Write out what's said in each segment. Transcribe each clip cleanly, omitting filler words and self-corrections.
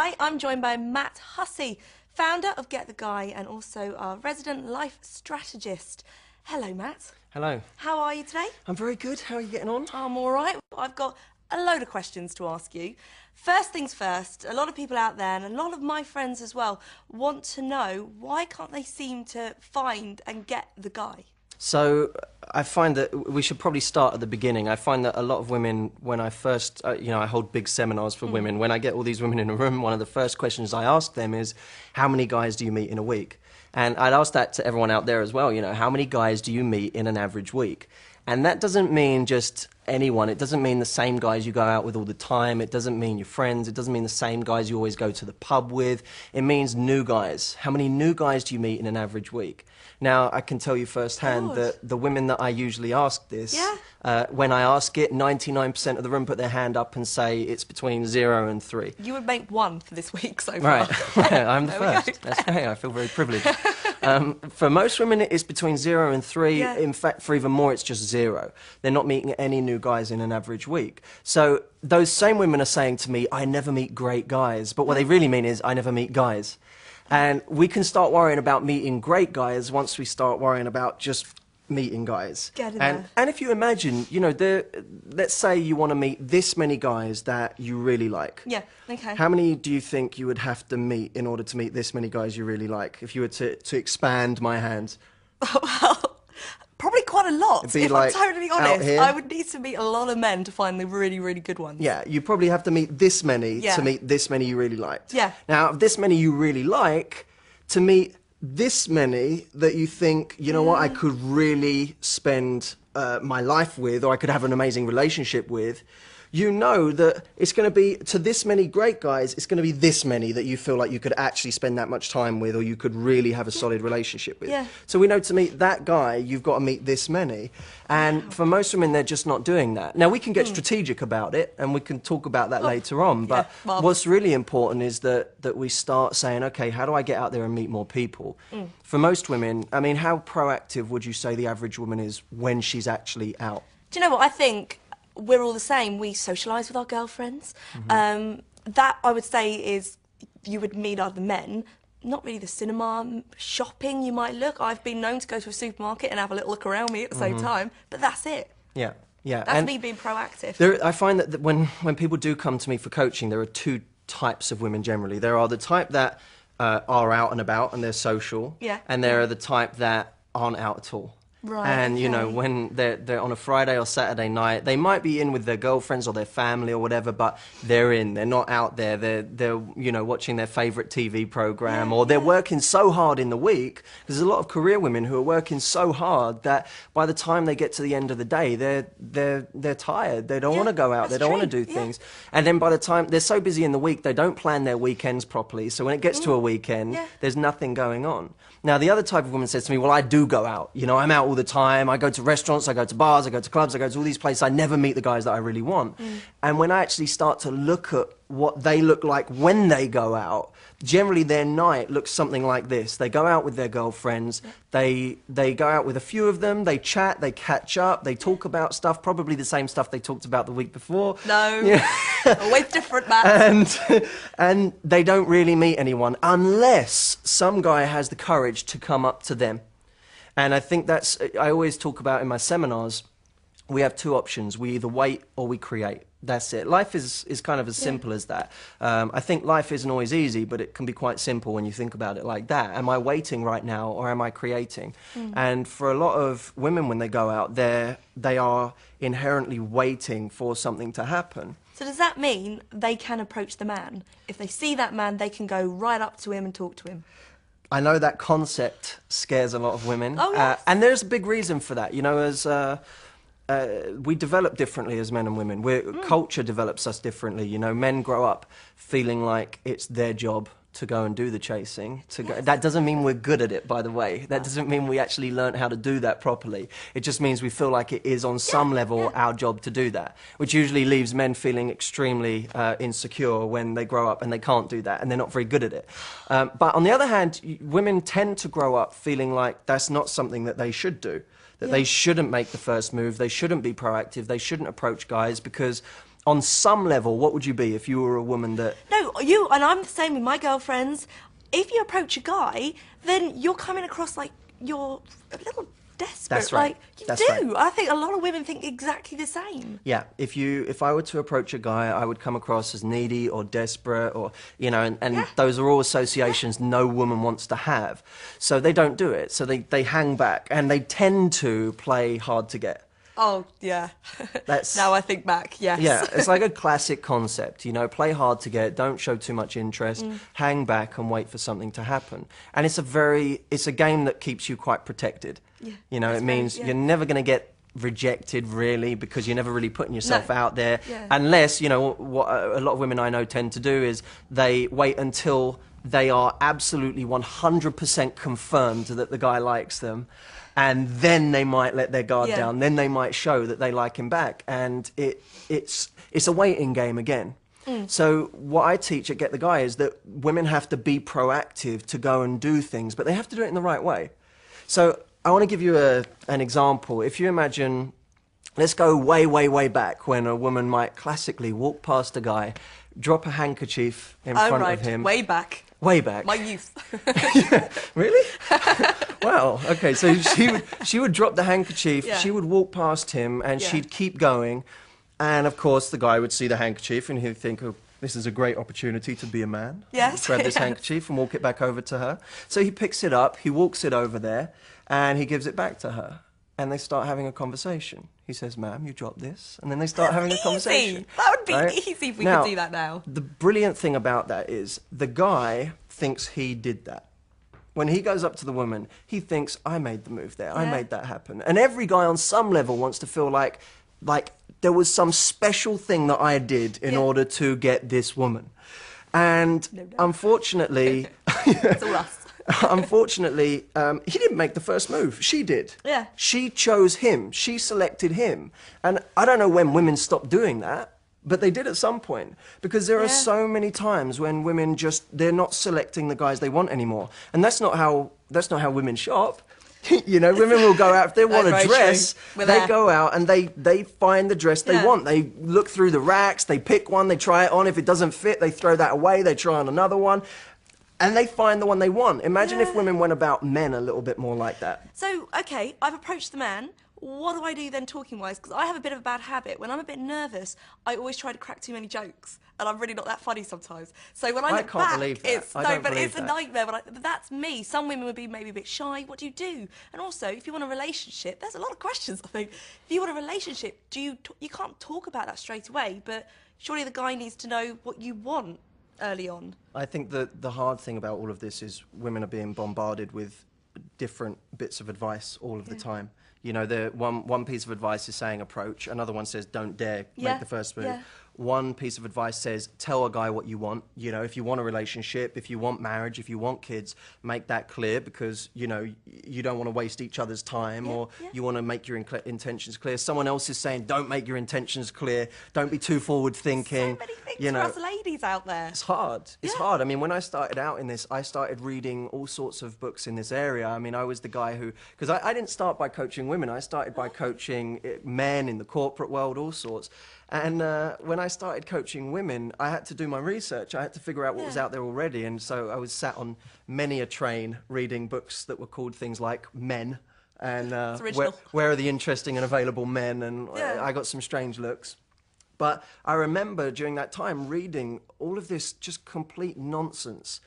Hi, I'm joined by Matt Hussey, founder of Get the Guy and also our resident life strategist. Hello, Matt. Hello. How are you today? I'm very good. How are you getting on? I'm all right. I've got a load of questions to ask you. First things first, a lot of people out there, and a lot of my friends as well, want to know why can't they seem to find and get the guy? So I find that we should probably start at the beginning. I find that a lot of women, when I first, I hold big seminars for women. When I get all these women in a room, one of the first questions I ask them is, how many guys do you meet in a week? And I'd ask that to everyone out there as well, how many guys do you meet in an average week? And that doesn't mean just anyone. It doesn't mean the same guys you go out with all the time. It doesn't mean your friends. It doesn't mean the same guys you always go to the pub with. It means new guys. How many new guys do you meet in an average week? Now, I can tell you firsthand that the women that I usually ask this, when I ask it, 99% of the room put their hand up and say it's between 0 and 3. You would make one for this week so far. Right, I'm the first. That's great. I feel very privileged. For most women, it's between 0 and 3. Yeah. In fact, for even more, it's just 0. They're not meeting any new guys in an average week. So those same women are saying to me, I never meet great guys. But what they really mean is, I never meet guys. And we can start worrying about meeting great guys once we start worrying about just meeting guys. And if you imagine, let's say you want to meet this many guys that you really like. Yeah, okay. How many do you think you would have to meet in order to meet this many guys you really like, if you were to expand my hands? Well, probably quite a lot. If I'm totally honest, I would need to meet a lot of men to find the really, really good ones. Yeah, you probably have to meet this many to meet this many you really liked. Yeah. Now, this many you really like, to meet this many that you think, you know what, I could really spend my life with, or I could have an amazing relationship with, you know that it's going to be, to this many great guys, it's going to be this many that you feel like you could actually spend that much time with, or you could really have a solid relationship with. Yeah. So we know to meet that guy, you've got to meet this many. And for most women, they're just not doing that. Now, we can get strategic about it, and we can talk about that later on. But what's really important is that we start saying, okay, how do I get out there and meet more people? For most women, I mean, how proactive would you say the average woman is when she's actually out? Do you know what? I think we're all the same. We socialise with our girlfriends. That, I would say, is you would meet other men. Not really the cinema, shopping you might look. I've been known to go to a supermarket and have a little look around me at the same time, but that's it. Yeah, yeah. That's me being proactive. I find that when people do come to me for coaching, there are two types of women generally. There are the type that are out and about and they're social, and there are the type that aren't out at all. Right, and, when they're on a Friday or Saturday night, they might be in with their girlfriends or their family or whatever, but they're in. They're not out there. They're watching their favourite TV programme, or they're working so hard in the week. There's a lot of career women who are working so hard that by the time they get to the end of the day, they're tired. They don't want to go out. They don't want to do things. And then by the time they're so busy in the week, they don't plan their weekends properly. So when it gets to a weekend, there's nothing going on. Now, the other type of woman says to me, well, I do go out. I'm out all the time. I go to restaurants, I go to bars, I go to clubs, I go to all these places. I never meet the guys that I really want. And when I actually start to look at what they look like when they go out, generally their night looks something like this. They go out with their girlfriends, they go out with a few of them, they chat, they catch up, they talk about stuff, probably the same stuff they talked about the week before. No, always different, Matt. And they don't really meet anyone unless some guy has the courage to come up to them. And I think I always talk about in my seminars, we have two options. We either wait or we create. That's it. Life is kind of as simple as that. I think life isn't always easy, but it can be quite simple when you think about it like that. Am I waiting right now, or am I creating? And for a lot of women, when they go out, they are inherently waiting for something to happen. So does that mean they can approach the man? If they see that man, they can go right up to him and talk to him? I know that concept scares a lot of women. Oh, yes. And there's a big reason for that. As we develop differently as men and women. Culture develops us differently. Men grow up feeling like it's their job to go and do the chasing. That doesn't mean we're good at it, by the way. That doesn't mean we actually learnt how to do that properly. It just means we feel like it is on some level our job to do that, which usually leaves men feeling extremely insecure when they grow up and they can't do that and they're not very good at it. But on the other hand, women tend to grow up feeling like that's not something that they should do, that they shouldn't make the first move, they shouldn't be proactive, they shouldn't approach guys because on some level, what would you be if you were a woman that... No, you, and I'm the same with my girlfriends. If you approach a guy, then you're coming across like you're a little desperate. That's right. Like, you That's do. right. I think a lot of women think exactly the same. Yeah, if I were to approach a guy, I would come across as needy or desperate, or, you know, and Yeah. those are all associations no woman wants to have. So they don't do it. So they hang back, and they tend to play hard to get. Oh, yeah. That's... Now I think back, yes. Yeah, it's like a classic concept, you know, play hard to get, don't show too much interest, hang back and wait for something to happen. And it's a game that keeps you quite protected. Yeah, You know, it means you're never going to get rejected really, because you're never really putting yourself out there, unless, you know, what a lot of women I know tend to do is they wait until they are absolutely 100% confirmed that the guy likes them, and then they might let their guard down, then they might show that they like him back, and it's a waiting game again. So what I teach at Get the Guy is that women have to be proactive to go and do things, but they have to do it in the right way. So I want to give you an example. If you imagine, let's go way, way, way back when a woman might classically walk past a guy, drop a handkerchief in front of him. Way back. Way back. My youth. Really? Wow. Okay. So she would drop the handkerchief. Yeah. She would walk past him, and she'd keep going. And of course, the guy would see the handkerchief, and he'd think, "Oh, this is a great opportunity to be a man." Yes. Grab this Yes. handkerchief and walk it back over to her. So he picks it up. He walks it over there, and he gives it back to her. And they start having a conversation. He says, "Ma'am, you dropped this." And then they start having a conversation. That would be right? easy if we Now, could do that now. The brilliant thing about that is the guy thinks he did that. When he goes up to the woman, he thinks, "I made the move there. I made that happen." And every guy on some level wants to feel like there was some special thing that I did in order to get this woman. And unfortunately... It's all us. Unfortunately, he didn't make the first move. She did. Yeah. She chose him. She selected him. And I don't know when women stopped doing that, but they did at some point. Because there are so many times when women they're not selecting the guys they want anymore. And that's not how women shop. You know, women will go out, if they want a dress, they go out and they find the dress they want. They look through the racks, they pick one, they try it on. If it doesn't fit, they throw that away, they try on another one. And they find the one they want. Imagine if women went about men a little bit more like that. So, okay, I've approached the man. What do I do then talking-wise? Because I have a bit of a bad habit. When I'm a bit nervous, I always try to crack too many jokes. And I'm really not that funny sometimes. So when I look can't back, believe that. it's I don't believe it's a that. nightmare. But that's me. Some women would be maybe a bit shy. What do you do? And also, if you want a relationship, there's a lot of questions, I think. If you want a relationship, you can't talk about that straight away, but surely the guy needs to know what you want early on. I think that the hard thing about all of this is women are being bombarded with different bits of advice all of the time. You know, one piece of advice is saying approach, another one says don't dare make the first move. Yeah. One piece of advice says tell a guy what you want. You know, if you want a relationship, if you want marriage, if you want kids, make that clear, because, you know, you don't want to waste each other's time, or you want to make your intentions clear. Someone else is saying don't make your intentions clear, don't be too forward thinking. So many things you know, for us ladies out there. it's hard. It's hard. I mean, when I started out in this, I started reading all sorts of books in this area. I mean, I was the guy who, because I didn't start by coaching women. I started by coaching men in the corporate world, all sorts. And when I started coaching women, I had to do my research. I had to figure out what was out there already. And so I was sat on many a train reading books that were called things like Men. And where are the interesting and available men? And I got some strange looks. But I remember during that time reading all of this just complete nonsense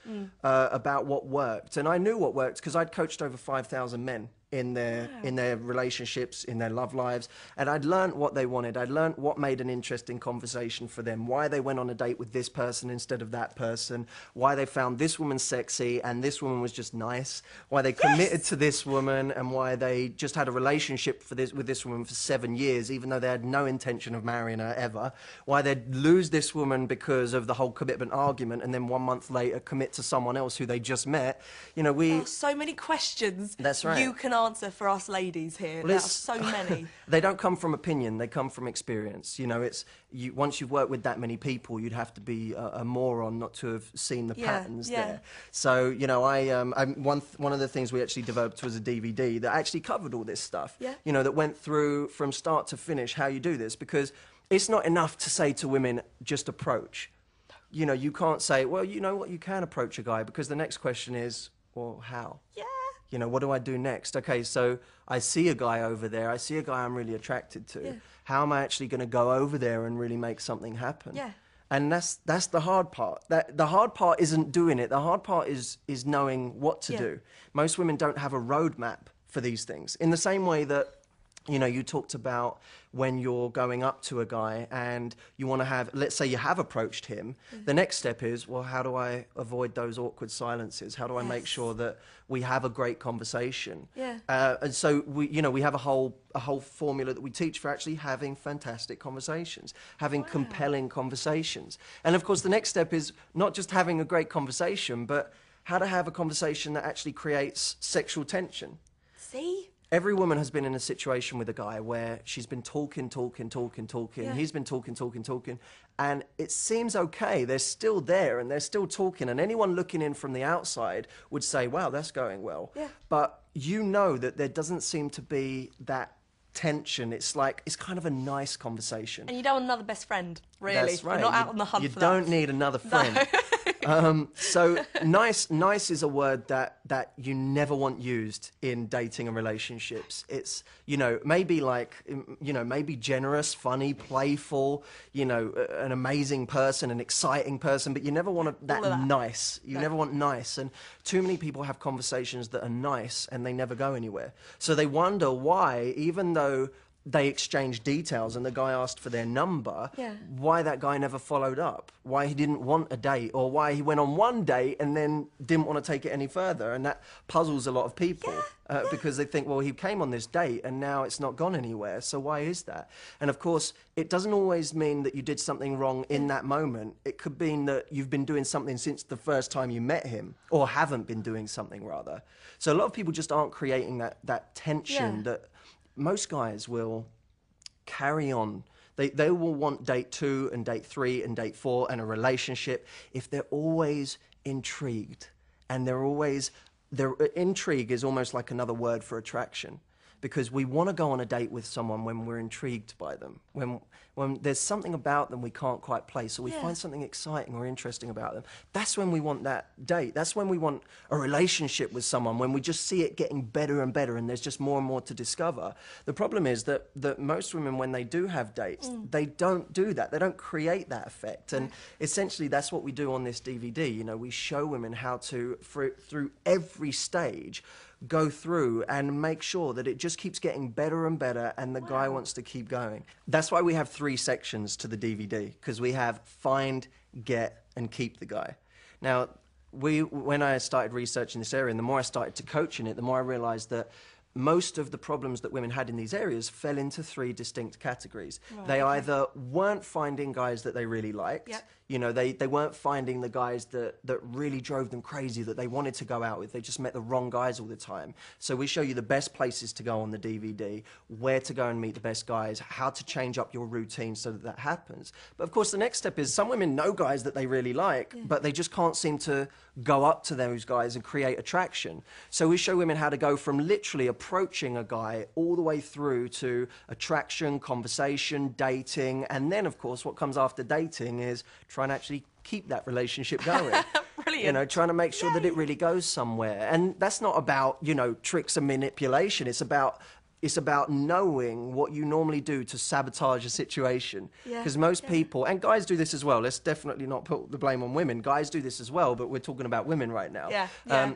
about what worked. And I knew what worked because I'd coached over 5,000 men in their relationships, in their love lives, and I'd learnt what they wanted. I'd learnt what made an interesting conversation for them, why they went on a date with this person instead of that person, why they found this woman sexy and this woman was just nice, why they committed to this woman, and why they just had a relationship with this woman for 7 years, even though they had no intention of marrying her ever, why they'd lose this woman because of the whole commitment argument, and then 1 month later commit to someone else who they just met. You know, so many questions. That's right. You can answer for us ladies here. There are so many. They don't come from opinion, they come from experience. You know, once you've worked with that many people, you'd have to be a moron not to have seen the patterns there. So, you know, one of the things we actually developed was a DVD that actually covered all this stuff. You know, that went through from start to finish how you do this, because it's not enough to say to women, just approach. You know, you can't say, well, you know what, you can approach a guy, because the next question is, well, how? Yeah. You know, what do I do next? Okay, so I see a guy over there. I see a guy I'm really attracted to. Yeah. How am I actually going to go over there and really make something happen? Yeah. And that's the hard part. The hard part isn't doing it. The hard part is knowing what to do. Most women don't have a roadmap for these things. In the same way that, you know, you talked about when you're going up to a guy and you want to have, let's say you have approached him, the next step is, well, how do I avoid those awkward silences? How do I make sure that we have a great conversation? Yeah. And so we have a whole formula that we teach for actually having fantastic conversations, having compelling conversations. And of course, the next step is not just having a great conversation, but how to have a conversation that actually creates sexual tension. See? Every woman has been in a situation with a guy where she's been talking. Yeah. He's been talking. And it seems okay. They're still there and they're still talking. And anyone looking in from the outside would say, wow, that's going well. Yeah. But you know that there doesn't seem to be that tension. It's like, it's kind of a nice conversation. And you don't want another best friend, really. That's right. You're not out on the hunt for that. You don't need another friend. So nice is a word that you never want used in dating and relationships. It's, you know, maybe like, you know, maybe generous, funny, playful, you know, an amazing person, an exciting person, but you never want that nice. You never want nice. And too many people have conversations that are nice and they never go anywhere. So they wonder why, even though they exchanged details and the guy asked for their number, why that guy never followed up, why he didn't want a date, or why he went on one date and then didn't want to take it any further. And that puzzles a lot of people because they think, well, he came on this date and now it's not gone anywhere, so why is that? And of course, it doesn't always mean that you did something wrong in that moment. It could mean that you've been doing something since the first time you met him, or haven't been doing something rather. So a lot of people just aren't creating that tension that most guys will carry on. They will want date 2 and date 3 and date 4 and a relationship if they're always intrigued. And their intrigue is almost like another word for attraction, because we want to go on a date with someone when we're intrigued by them, when there's something about them we can't quite place, or we find something exciting or interesting about them. That's when we want that date. That's when we want a relationship with someone, when we just see it getting better and better and there's just more and more to discover. The problem is that most women, when they do have dates, they don't do that. They don't create that effect. And essentially that's what we do on this DVD. You know, we show women how to, through every stage, go through and make sure that it just keeps getting better and better and the guy wants to keep going. That's why we have 3 sections to the DVD, because we have find, get and keep the guy. Now, when I started researching this area and the more I started to coach in it, the more I realized that most of the problems that women had in these areas fell into 3 distinct categories. They either weren't finding guys that they really liked, you know, they weren't finding the guys that really drove them crazy, that they wanted to go out with. They just met the wrong guys all the time. So we show you the best places to go on the DVD, where to go and meet the best guys, how to change up your routine so that happens. But of course, the next step is some women know guys that they really like, but they just can't seem to go up to those guys and create attraction. So we show women how to go from literally approaching a guy all the way through to attraction, conversation, dating, and then of course what comes after dating is trying to actually keep that relationship going. Brilliant. You know, trying to make sure that it really goes somewhere. And that's not about, you know, tricks and manipulation. It's about knowing what you normally do to sabotage a situation. Because most people, and guys do this as well, let's definitely not put the blame on women. Guys do this as well, but we're talking about women right now.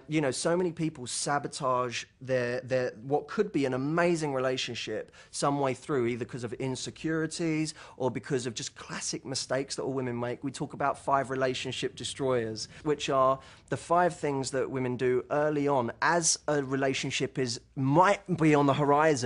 You know, so many people sabotage their what could be an amazing relationship some way through, either because of insecurities or because of just classic mistakes that all women make. We talk about 5 relationship destroyers, which are the 5 things that women do early on as a relationship might be on the horizon.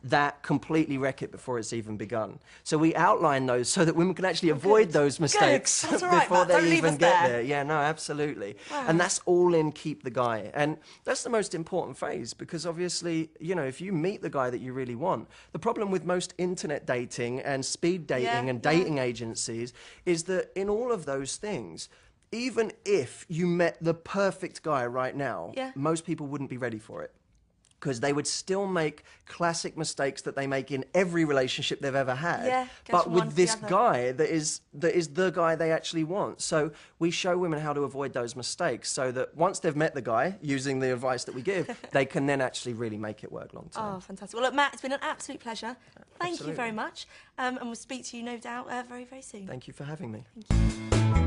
That completely wreck it before it's even begun. So we outline those so that women can actually avoid those mistakes before they even get there. Yeah, no, absolutely. And that's all in keep the guy. And that's the most important phase, because obviously, you know, if you meet the guy that you really want, the problem with most internet dating and speed dating and dating agencies is that in all of those things, even if you met the perfect guy right now, most people wouldn't be ready for it. because they would still make classic mistakes that they make in every relationship they've ever had. Yeah, goes but from one with to the this other. guy that is the guy they actually want. So we show women how to avoid those mistakes so that once they've met the guy, using the advice that we give, they can then actually really make it work long term. Oh, fantastic. Well, look, Matt, it's been an absolute pleasure. Thank you Absolutely. very much. And we'll speak to you, no doubt, very, very soon. Thank you for having me. Thank you.